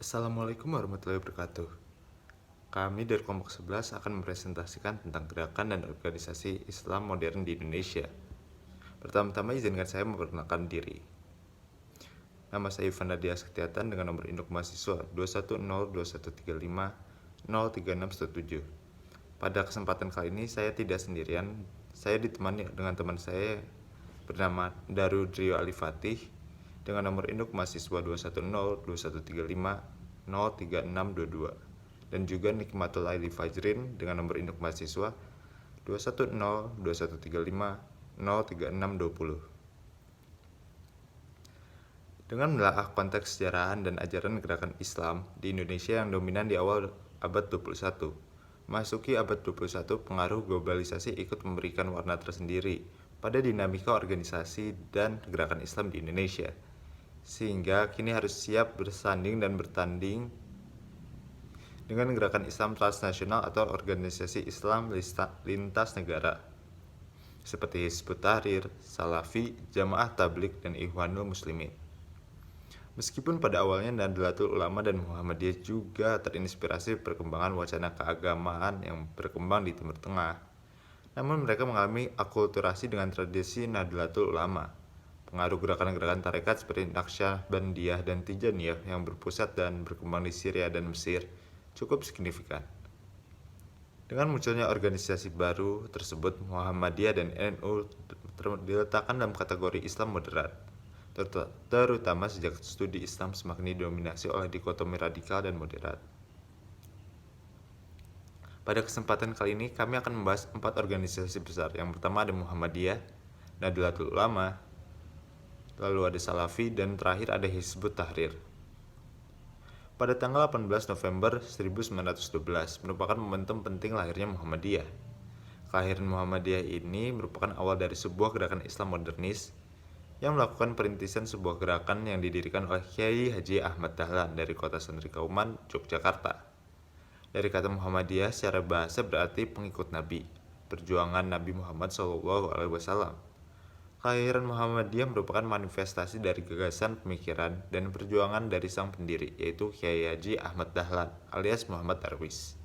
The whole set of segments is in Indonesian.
Assalamualaikum warahmatullahi wabarakatuh. Kami dari kelompok 11 akan mempresentasikan tentang gerakan dan organisasi Islam modern di Indonesia. Pertama-tama izinkan saya memperkenalkan diri. Nama saya Ivan Nadia Sektiatan dengan nomor induk mahasiswa 2102135036117. Pada kesempatan kali ini saya tidak sendirian. Saya ditemani dengan teman saya bernama Darudrio Alifatih dengan nomor induk mahasiswa 2102135036622 dan juga Nikmatul Aili Fajrin dengan nomor induk mahasiswa 2102135036620. Dengan menelaah konteks sejarahan dan ajaran gerakan Islam di Indonesia yang dominan di awal abad 21, masuki abad 21 pengaruh globalisasi ikut memberikan warna tersendiri pada dinamika organisasi dan gerakan Islam di Indonesia, sehingga kini harus siap bersanding dan bertanding dengan gerakan Islam transnasional atau organisasi Islam lintas negara seperti Hizbut Tahrir, Salafi, Jamaah Tabligh, dan Ikhwanul Muslimin. Meskipun pada awalnya Nahdlatul Ulama dan Muhammadiyah juga terinspirasi perkembangan wacana keagamaan yang berkembang di Timur Tengah, namun mereka mengalami akulturasi dengan tradisi Nahdlatul Ulama. Pengaruh gerakan-gerakan tarekat seperti Naqsyabandiyah dan Tijaniyah yang berpusat dan berkembang di Syria dan Mesir cukup signifikan. Dengan munculnya organisasi baru tersebut, Muhammadiyah dan NU diletakkan dalam kategori Islam moderat, terutama sejak studi Islam semakin didominasi oleh dikotomi radikal dan moderat. Pada kesempatan kali ini kami akan membahas 4 organisasi besar. Yang pertama ada Muhammadiyah, Nahdlatul Ulama, lalu ada Salafi, dan terakhir ada Hizbut Tahrir. Pada tanggal 18 November 1912 merupakan momentum penting lahirnya Muhammadiyah. Kelahiran Muhammadiyah ini merupakan awal dari sebuah gerakan Islam modernis yang melakukan perintisan sebuah gerakan yang didirikan oleh Kyai Haji Ahmad Dahlan dari kota Santri Kauman, Yogyakarta. Dari kata Muhammadiyah secara bahasa berarti pengikut Nabi, perjuangan Nabi Muhammad SAW. Kelahiran Muhammadiyah merupakan manifestasi dari gagasan, pemikiran, dan perjuangan dari sang pendiri, yaitu Kyai Haji Ahmad Dahlan alias Muhammad Darwis.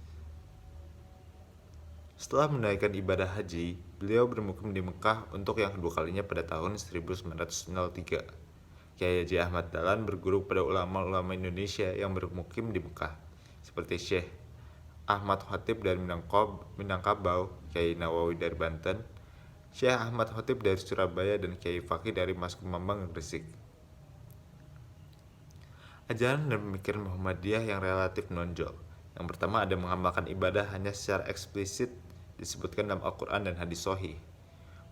Setelah menunaikan ibadah haji, beliau bermukim di Mekah untuk yang kedua kalinya pada tahun 1903. Kyai Haji Ahmad Dahlan berguru pada ulama-ulama Indonesia yang bermukim di Mekah, seperti Syekh Ahmad Khatib dari Minangkabau, Kyai Nawawi dari Banten, Syekh Ahmad Khatib dari Surabaya, dan Kyai Fakih dari Mas Kumambang Gresik. Ajaran dan pemikiran Muhammadiyah yang relatif menonjol. Yang pertama ada mengamalkan ibadah hanya secara eksplisit disebutkan dalam Al-Quran dan hadis sahih.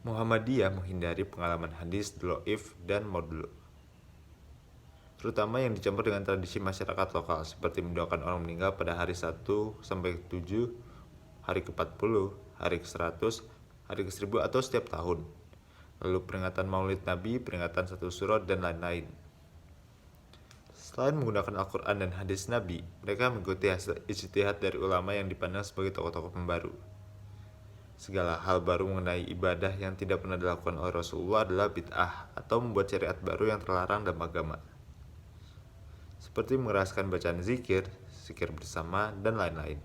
Muhammadiyah menghindari pengalaman hadis, dhaif, dan maudhu', terutama yang dicampur dengan tradisi masyarakat lokal seperti mendoakan orang meninggal pada hari 1-7, hari ke-40, hari ke-100, hari ke-1000 atau setiap tahun. Lalu peringatan Maulid Nabi, peringatan satu surat, dan lain-lain. Selain menggunakan Al-Quran dan hadis Nabi, mereka mengikuti hasil ijtihad dari ulama yang dipandang sebagai tokoh-tokoh pembaru. Segala hal baru mengenai ibadah yang tidak pernah dilakukan oleh Rasulullah adalah bid'ah atau membuat syariat baru yang terlarang dalam agama, seperti mengeraskan bacaan zikir bersama, dan lain-lain.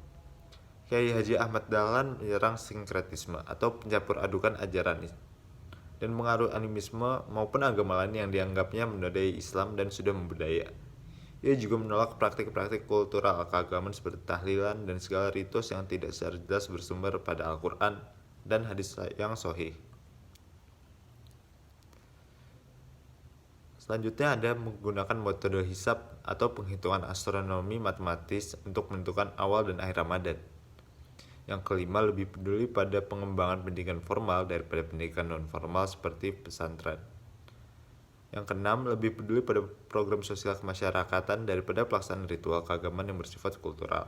Kyai Haji Ahmad Dahlan menyerang sinkretisme atau pencampur adukan ajaran dan pengaruh animisme maupun agama lain yang dianggapnya menodai Islam dan sudah membudaya. Ia juga menolak praktik-praktik kultural keagamaan seperti tahlilan dan segala ritus yang tidak secara jelas bersumber pada Al-Quran dan hadis yang sahih. Selanjutnya ada menggunakan metode hisab atau penghitungan astronomi matematis untuk menentukan awal dan akhir Ramadan. Yang kelima lebih peduli pada pengembangan pendidikan formal daripada pendidikan non-formal seperti pesantren. Yang keenam lebih peduli pada program sosial kemasyarakatan daripada pelaksanaan ritual keagamaan yang bersifat kultural.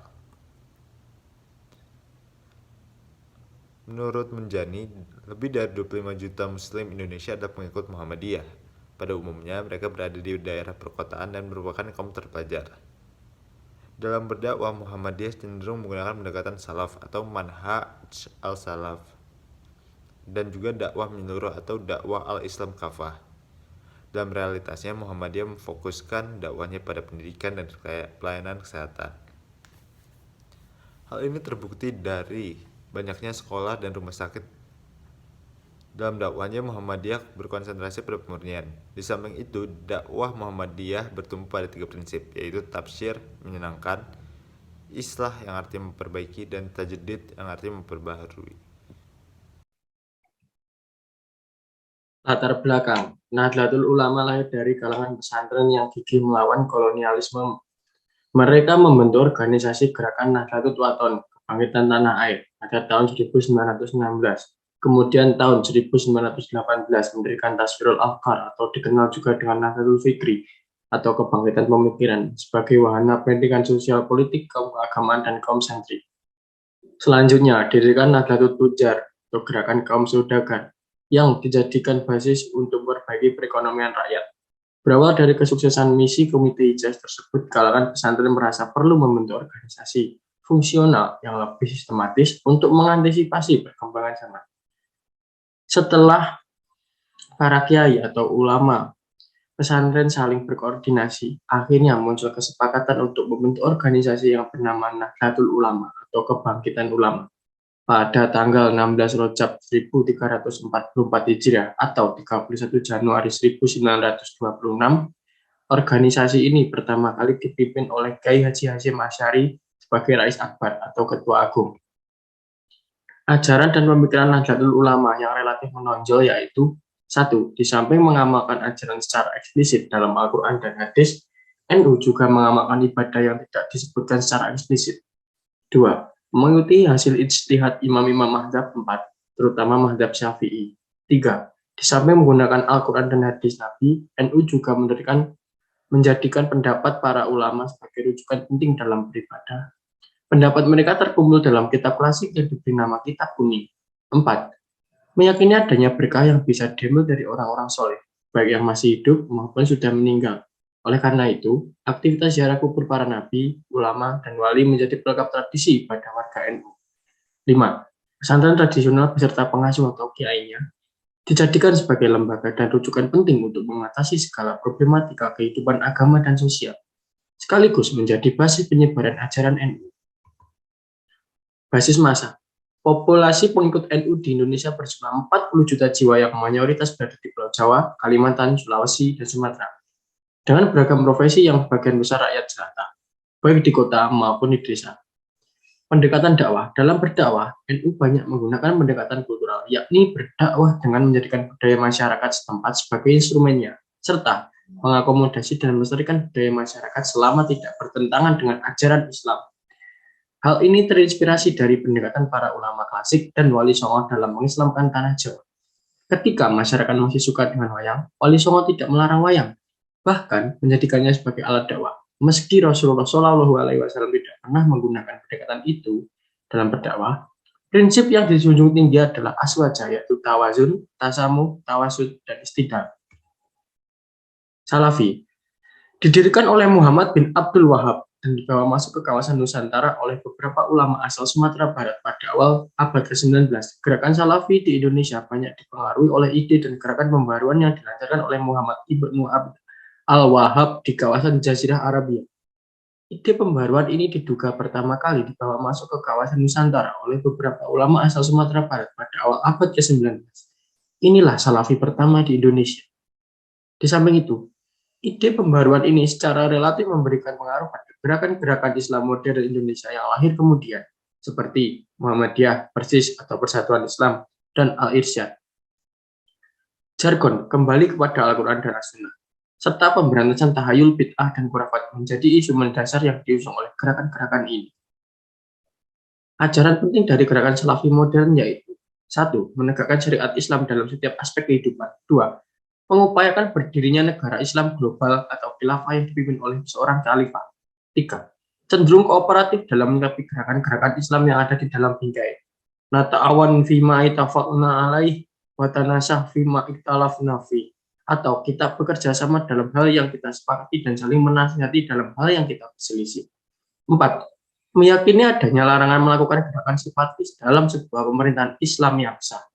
Menurut Munjani, lebih dari 25 juta muslim Indonesia adalah pengikut Muhammadiyah. Pada umumnya mereka berada di daerah perkotaan dan merupakan kaum terpelajar. Dalam berdakwah, Muhammadiyah cenderung menggunakan pendekatan salaf atau manhaj al-salaf dan juga dakwah menyeluruh atau dakwah al-Islam kafah. Dalam realitasnya, Muhammadiyah memfokuskan dakwahnya pada pendidikan dan pelayanan kesehatan. Hal ini terbukti dari banyaknya sekolah dan rumah sakit. Dalam dakwahnya, Muhammadiyah berkonsentrasi pada pemurnian. Di samping itu, dakwah Muhammadiyah bertumpu pada 3 prinsip, yaitu tafsir, menyenangkan, islah yang artinya memperbaiki, dan tajdid yang artinya memperbaharui. Latar belakang, Nahdlatul Ulama lahir dari kalangan pesantren yang gigih melawan kolonialisme. Mereka membentuk organisasi Gerakan Nahdlatul Wathon, Kebangkitan Tanah Air, pada tahun 1916. Kemudian tahun 1918 mendirikan Tasfirul Afkar atau dikenal juga dengan Nahdlatul Fikri atau kebangkitan pemikiran sebagai wahana pendidikan sosial politik, kaum keagamaan, dan kaum santri. Selanjutnya didirikan Nahdlatul Tujar atau gerakan kaum saudagar yang dijadikan basis untuk memperbaiki perekonomian rakyat. Berawal dari kesuksesan misi Komite Hijaz tersebut, kalangan pesantren merasa perlu membentuk organisasi fungsional yang lebih sistematis untuk mengantisipasi perkembangan zaman. Setelah para kiai atau ulama pesantren saling berkoordinasi, akhirnya muncul kesepakatan untuk membentuk organisasi yang bernama Nahdlatul Ulama atau Kebangkitan Ulama. Pada tanggal 16 Rajab 1344 Hijriah atau 31 Januari 1926, organisasi ini pertama kali dipimpin oleh Kiai Haji Hasyim Asy'ari sebagai Rais Akbar atau Ketua Agung. Ajaran dan pemikiran Nahdlatul Ulama yang relatif menonjol yaitu: 1. Di samping mengamalkan ajaran secara eksplisit dalam Al-Quran dan Hadis, NU juga mengamalkan ibadah yang tidak disebutkan secara eksplisit. 2. Mengikuti hasil ijtihad imam-imam mazhab 4, terutama mazhab Syafi'i. 3. Di samping menggunakan Al-Quran dan Hadis Nabi, NU juga menjadikan pendapat para ulama sebagai rujukan penting dalam beribadah. Pendapat mereka terkumpul dalam kitab klasik yang diberi nama Kitab Kuning. 4. Meyakini adanya berkah yang bisa diambil dari orang-orang soleh, baik yang masih hidup maupun sudah meninggal. Oleh karena itu, aktivitas ziarah kubur para nabi, ulama, dan wali menjadi pelengkap tradisi pada warga NU. 5. Pesantren tradisional beserta pengasuh atau kiainya dijadikan sebagai lembaga dan rujukan penting untuk mengatasi segala problematika kehidupan agama dan sosial, sekaligus menjadi basis penyebaran ajaran NU. Basis massa. Populasi pengikut NU di Indonesia berjumlah 40 juta jiwa yang mayoritas berada di Pulau Jawa, Kalimantan, Sulawesi, dan Sumatera. Dengan beragam profesi yang sebagian besar rakyat jelata, baik di kota maupun di desa. Pendekatan dakwah. Dalam berdakwah, NU banyak menggunakan pendekatan kultural, yakni berdakwah dengan menjadikan budaya masyarakat setempat sebagai instrumennya, serta mengakomodasi dan melestarikan budaya masyarakat selama tidak bertentangan dengan ajaran Islam. Hal ini terinspirasi dari pendekatan para ulama klasik dan Wali Songo dalam mengislamkan tanah Jawa. Ketika masyarakat masih suka dengan wayang, Wali Songo tidak melarang wayang, bahkan menjadikannya sebagai alat dakwah. Meski Rasulullah SAW tidak pernah menggunakan pendekatan itu dalam berdakwah, prinsip yang dijunjung tinggi adalah aswaja, yaitu tawazun, tasamu, tawasud, dan istidal. Salafi didirikan oleh Muhammad bin Abdul Wahab dan dibawa masuk ke kawasan Nusantara oleh beberapa ulama asal Sumatera Barat pada awal abad ke-19. Gerakan Salafi di Indonesia banyak dipengaruhi oleh ide dan gerakan pembaruan yang dilancarkan oleh Muhammad ibnu Abd al-Wahhab di kawasan Jazirah Arabia. Ide pembaruan ini diduga pertama kali dibawa masuk ke kawasan Nusantara oleh beberapa ulama asal Sumatera Barat pada awal abad ke-19. Inilah Salafi pertama di Indonesia. Di samping itu, ide pembaruan ini secara relatif memberikan pengaruh pada gerakan-gerakan Islam modern Indonesia yang lahir kemudian, seperti Muhammadiyah, Persis atau Persatuan Islam, dan Al-Irsyad. Jargon kembali kepada Al-Quran dan As-Sunnah, serta pemberantasan tahayul, bid'ah, dan khurafat menjadi isu mendasar yang diusung oleh gerakan-gerakan ini. Ajaran penting dari gerakan Salafi modern yaitu: 1. Menegakkan syariat Islam dalam setiap aspek kehidupan. 2. Mengupayakan berdirinya negara Islam global atau khilafah yang dipimpin oleh seorang khalifah. 3. Cenderung kooperatif dalam menyikapi gerakan-gerakan Islam yang ada di dalam bingkai. Nata'awan fima itafaqna alaih wa tanasah fima iktalafna fi, atau kita bekerja sama dalam hal yang kita sepakati dan saling menasihati dalam hal yang kita berselisih. 4. Meyakini adanya larangan melakukan gerakan simpatis dalam sebuah pemerintahan Islam yang sah.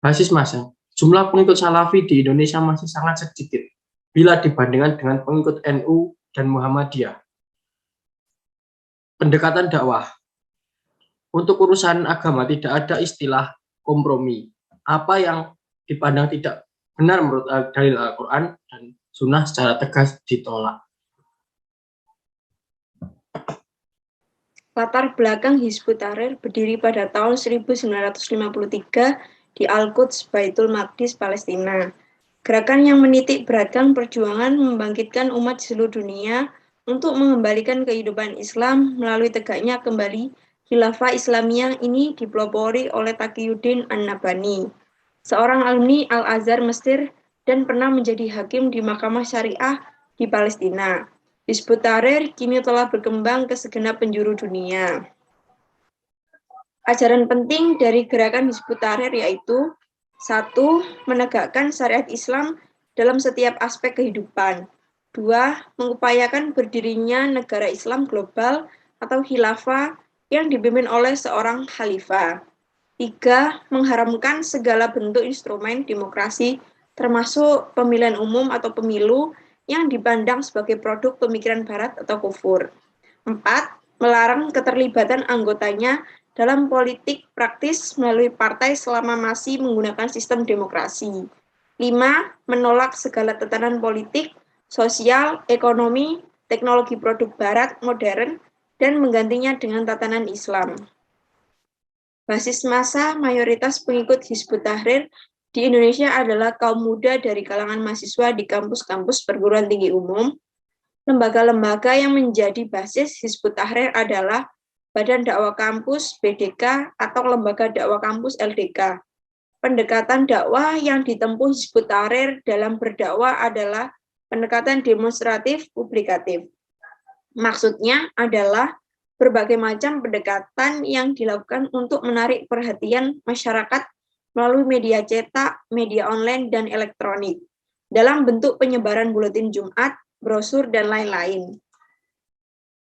Basis massa. jumlah pengikut Salafi di Indonesia masih sangat sedikit bila dibandingkan dengan pengikut NU dan Muhammadiyah. Pendekatan dakwah. Untuk urusan agama tidak ada istilah kompromi. Apa yang dipandang tidak benar menurut dalil Al-Quran dan Sunnah secara tegas ditolak. Latar belakang Hizbut Tahrir berdiri pada tahun 1953 di Al-Quds, Baitul Maqdis, Palestina. Gerakan yang menitik beratkan perjuangan membangkitkan umat di seluruh dunia untuk mengembalikan kehidupan Islam melalui tegaknya kembali Khilafah Islamiyah ini dipelopori oleh Taqiyuddin An-Nabhani, seorang alumni Al-Azhar Mesir dan pernah menjadi hakim di Mahkamah Syariah di Palestina. Hizbut Tahrir kini telah berkembang ke segenap penjuru dunia. Ajaran penting dari gerakan Hizbut Tahrir yaitu 1. Menegakkan syariat Islam dalam setiap aspek kehidupan. 2. Mengupayakan berdirinya negara Islam global atau khilafah yang dipimpin oleh seorang khalifah. 3. Mengharamkan segala bentuk instrumen demokrasi termasuk pemilihan umum atau pemilu yang dipandang sebagai produk pemikiran barat atau kufur. 4. Melarang keterlibatan anggotanya dalam politik praktis melalui partai selama masih menggunakan sistem demokrasi. 5. Menolak segala tatanan politik, sosial, ekonomi, teknologi produk barat modern, dan menggantinya dengan tatanan Islam. Basis massa mayoritas pengikut Hizbut Tahrir di Indonesia adalah kaum muda dari kalangan mahasiswa di kampus-kampus perguruan tinggi umum. Lembaga-lembaga yang menjadi basis Hizbut Tahrir adalah Badan Dakwah Kampus (BDK) atau Lembaga Dakwah Kampus (LDK). Pendekatan dakwah yang ditempuh Hizbut Tahrir dalam berdakwah adalah pendekatan demonstratif publikatif. Maksudnya adalah berbagai macam pendekatan yang dilakukan untuk menarik perhatian masyarakat melalui media cetak, media online, dan elektronik, dalam bentuk penyebaran buletin Jumat, brosur, dan lain-lain.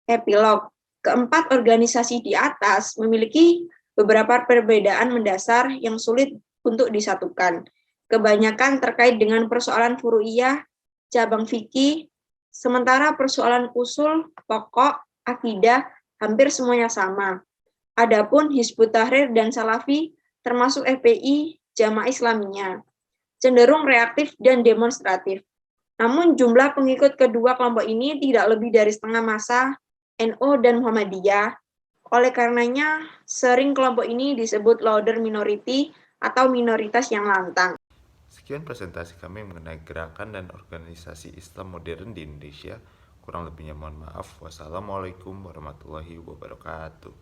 Epilog. Keempat organisasi di atas memiliki beberapa perbedaan mendasar yang sulit untuk disatukan. Kebanyakan terkait dengan persoalan furu'iyah, cabang fikih, sementara persoalan usul, pokok, akidah, hampir semuanya sama. Adapun Hizbut Tahrir dan Salafi termasuk FPI, Jamaah Islamiyah, cenderung reaktif dan demonstratif. Namun jumlah pengikut kedua kelompok ini tidak lebih dari setengah massa NU dan Muhammadiyah. Oleh karenanya, sering kelompok ini disebut louder minority atau minoritas yang lantang. Sekian presentasi kami mengenai gerakan dan organisasi Islam modern di Indonesia. Kurang lebihnya mohon maaf. Wassalamualaikum warahmatullahi wabarakatuh.